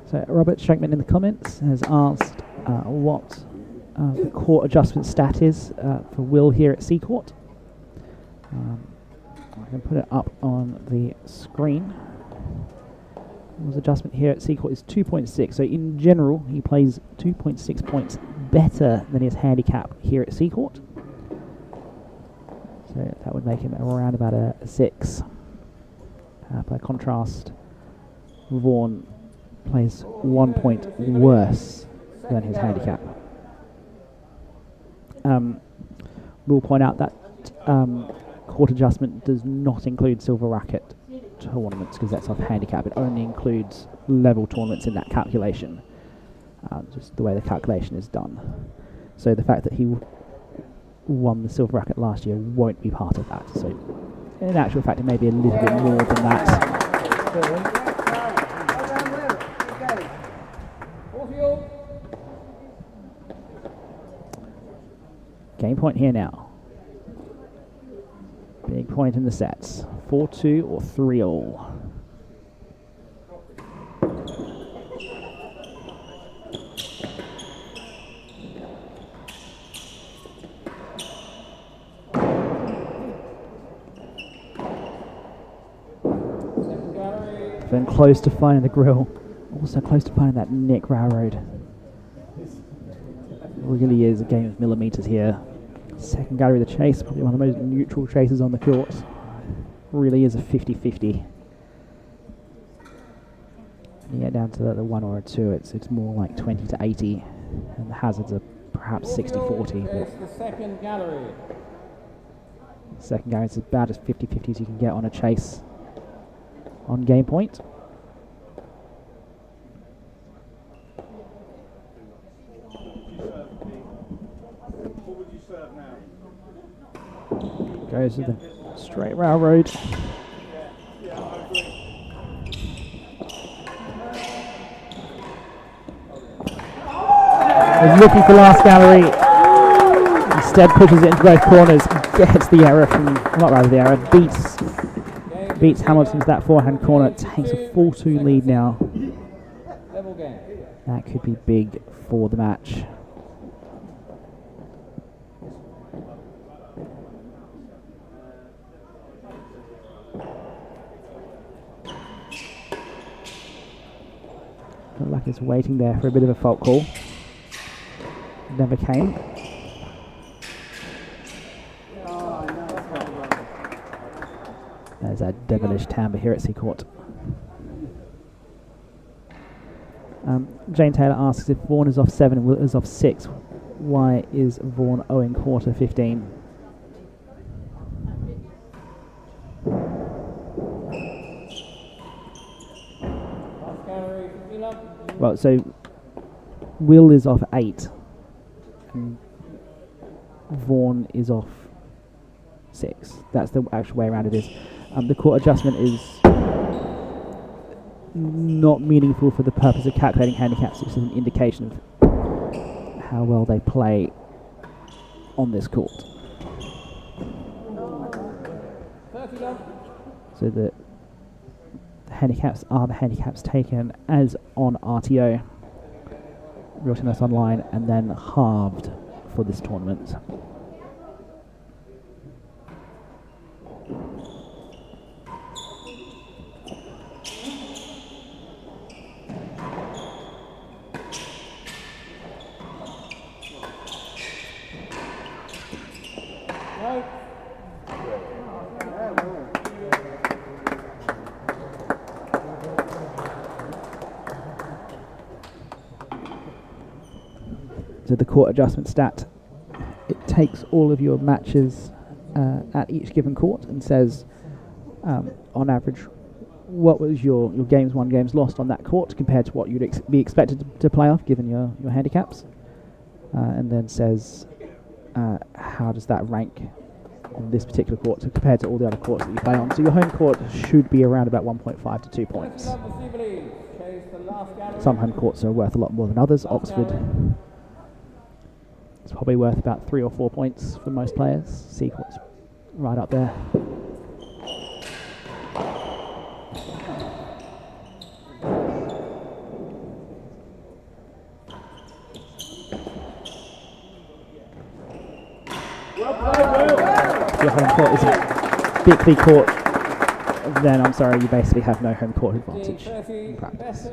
So Robert Shankman in the comments has asked what the court adjustment stat is for Will here at Seacourt. I can put it up on the screen. Will's adjustment here at Seacourt is 2.6. So in general, he plays 2.6 points better than his handicap here at Seacourt. So that would make him around about a 6. By contrast, Vaughan plays 1 point worse than his handicap. We'll point out that court adjustment does not include silver racket tournaments because that's off handicap. It only includes level tournaments in that calculation, just the way the calculation is done. So the fact that he won the silver racket last year won't be part of that. So in actual fact, it may be a little bit more than that. Game point here now. Big point in the sets. 4-2 or 3-all. Flynn close to finding the grill. Also close to finding that Nick Railroad. Really is a game of millimetres here. Second gallery, the chase, probably one of the most neutral chases on the court. Really is a 50-50. You get down to the 1 or a 2, it's more like 20 to 80, and the hazards are perhaps 60-40. It's the second gallery. Second gallery is about as 50-50 as you can get on a chase on game point. Goes to the straight railroad. He's looking for last gallery. Instead pushes it into both corners. Gets the error from, not rather the error, beats Hamilton to that forehand corner. Takes a 4-2 lead now. Level game. That could be big for the match. Looked like it's waiting there for a bit of a fault call. Never came. There's a devilish timbre here at Seacourt. Jane Taylor asks if Vaughan is off 7 and Will is off 6. Why is Vaughan owing quarter 15? Well, so Will is off 8 and Vaughan is off 6. That's the actual way around it is. The court adjustment is not meaningful for the purpose of calculating handicaps. It's an indication of how well they play on this court. So the handicaps are the handicaps taken as on RTO, Real Tennis Online, and then halved for this tournament. So the court adjustment stat, it takes all of your matches at each given court and says, on average, what was your games won, games lost on that court compared to what you'd be expected to play off given your handicaps, and then says how does that rank on this particular court compared to all the other courts that you play on. So your home court should be around about 1.5 to 2 points. Some home courts are worth a lot more than others. Oxford, it's probably worth about 3 or 4 points for most players. Seacourt's right up there. If your home court is a Bickley court, then I'm sorry, you basically have no home court advantage in practice.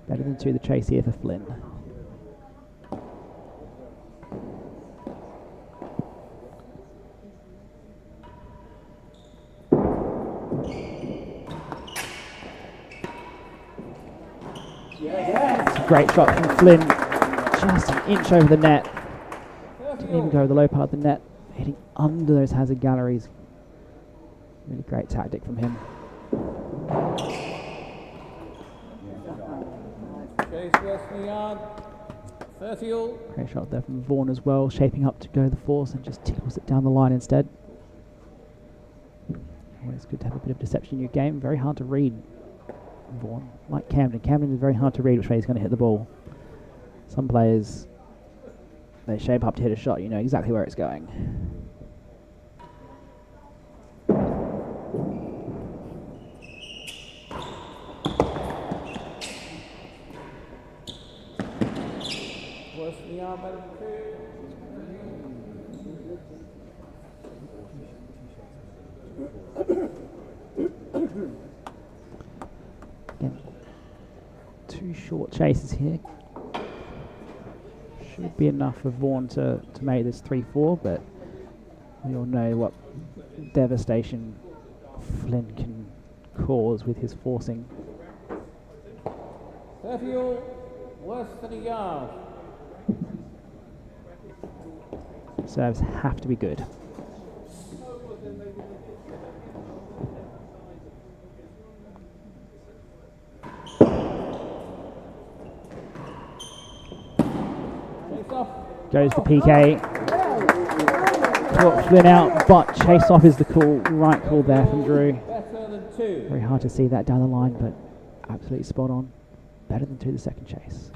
Better than 2, the chase here for Flynn. It's a great shot from Flynn, just an inch over the net. Didn't even go the low part of the net, hitting under those hazard galleries. Really great tactic from him. Great shot there from Vaughan as well, shaping up to go the force and just tickles it down the line instead. Always good to have a bit of deception in your game. Very hard to read Vaughan. Like Camden. Camden is very hard to read which way he's going to hit the ball. Some players, they shape up to hit a shot, you know exactly where it's going. Again, 2 short chases here. Should be enough for Vaughan to make this 3-4, but we all know what devastation Flynn can cause with his forcing. 30 all, worse than a yard. Serves have to be good. Goes the PK. Caught Flynn out, but chase off is the call. Right call there from Drew. Better than 2. Very hard to see that down the line, but absolutely spot on. Better than 2 the second chase.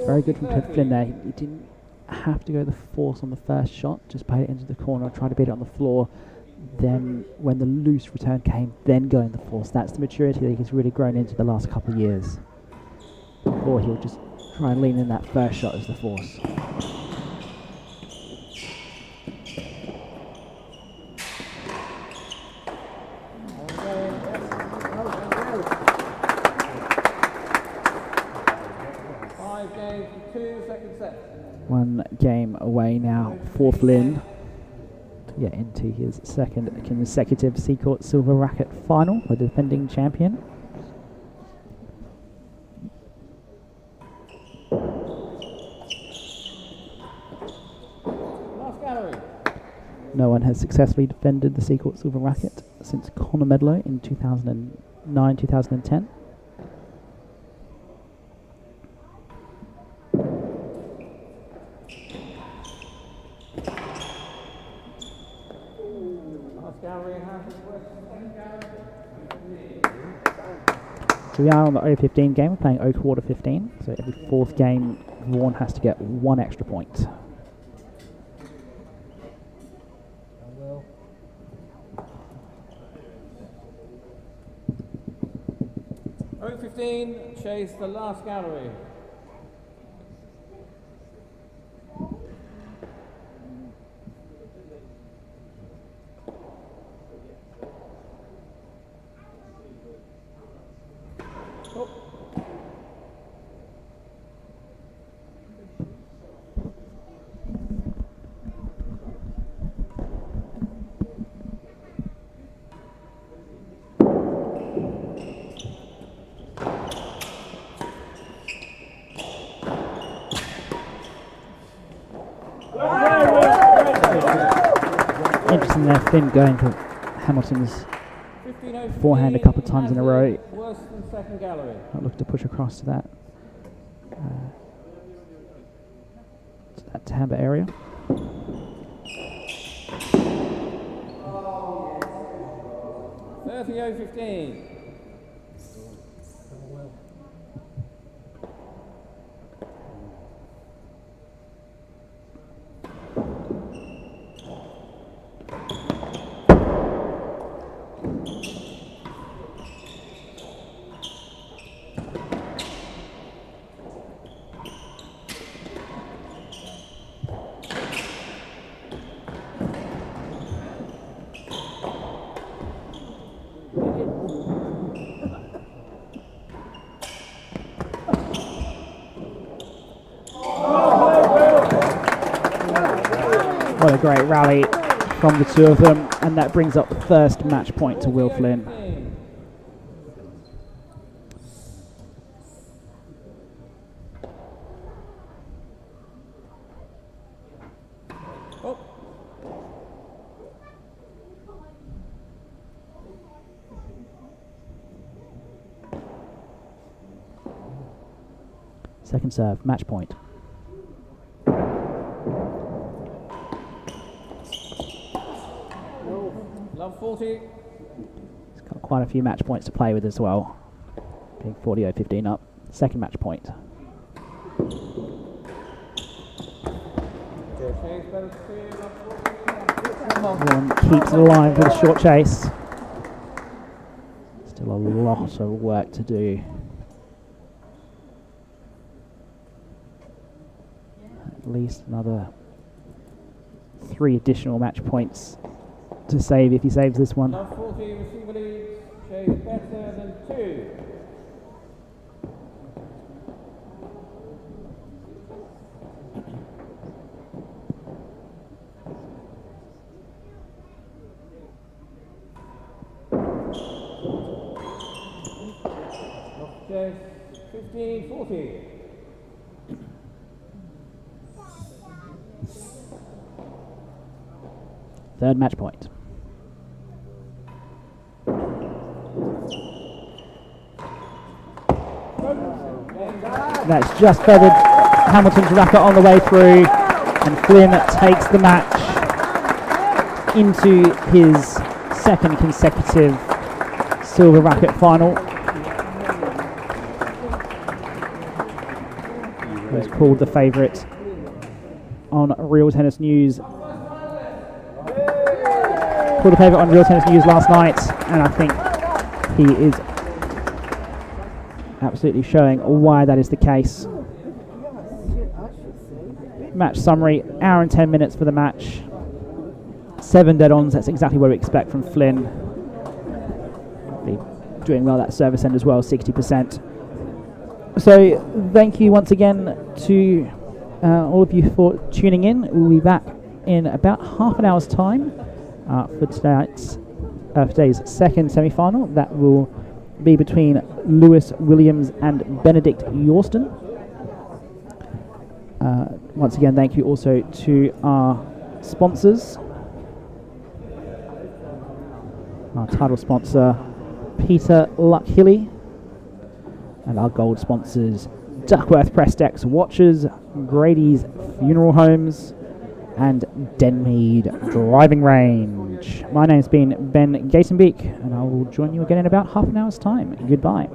Very good from Flynn there. He didn't have to go the force on the first shot, just played it into the corner, try to beat it on the floor. Then when the loose return came, then going the force. That's the maturity that he's really grown into the last couple of years. Before he'll just try and lean in that first shot as the force. One game away now for Flynn to get into his second consecutive Seacourt Silver Racquet final, the defending champion. Last gallery. No one has successfully defended the Seacourt Silver Racquet since Conor Medlow in 2009-2010. So we are on the O15 game, we're playing O quarter 15, so every 4th game Vaughan has to get 1 extra point. O15, chase the last gallery. Interesting there, Flynn going for Hamilton's forehand a couple of times in a row. Worse than second gallery. Not looking to push across to that timber area. O15. What a great rally from the 2 of them, and that brings up the first match point to Will Flynn. Second serve, match point. Love 40. He's got quite a few match points to play with as well. Being 40-15 up. Second match point. Vaughan keeps it alive with a short chase. Still Still a lot of work to do. At least another 3 additional match points to save if he saves this one. Love 40 receiver leads, Shea better than 2. Chase 15-40. Third match point. That's just feathered Hamilton's racket on the way through, and Flynn takes the match into his second consecutive silver racket final. He was called the favourite on Real Tennis News. Called the favourite on Real Tennis News last night, and I think he is absolutely showing why that is the case. Match summary, hour and 10 minutes for the match. 7 dead-ons, that's exactly what we expect from Flynn. Doing well that service end as well, 60%. So thank you once again to all of you for tuning in. We'll be back in about half an hour's time for today's second semi-final. That will be between Lewis Williams and Benedict Yorston. Once again, thank you also to our sponsors. Our title sponsor, Peter Luckhilly, and our gold sponsors, Duckworth Press Decks Watches, Grady's Funeral Homes, and Denmead Driving Range. My name's been Ben Gatenbeek, and I will join you again in about half an hour's time. Goodbye.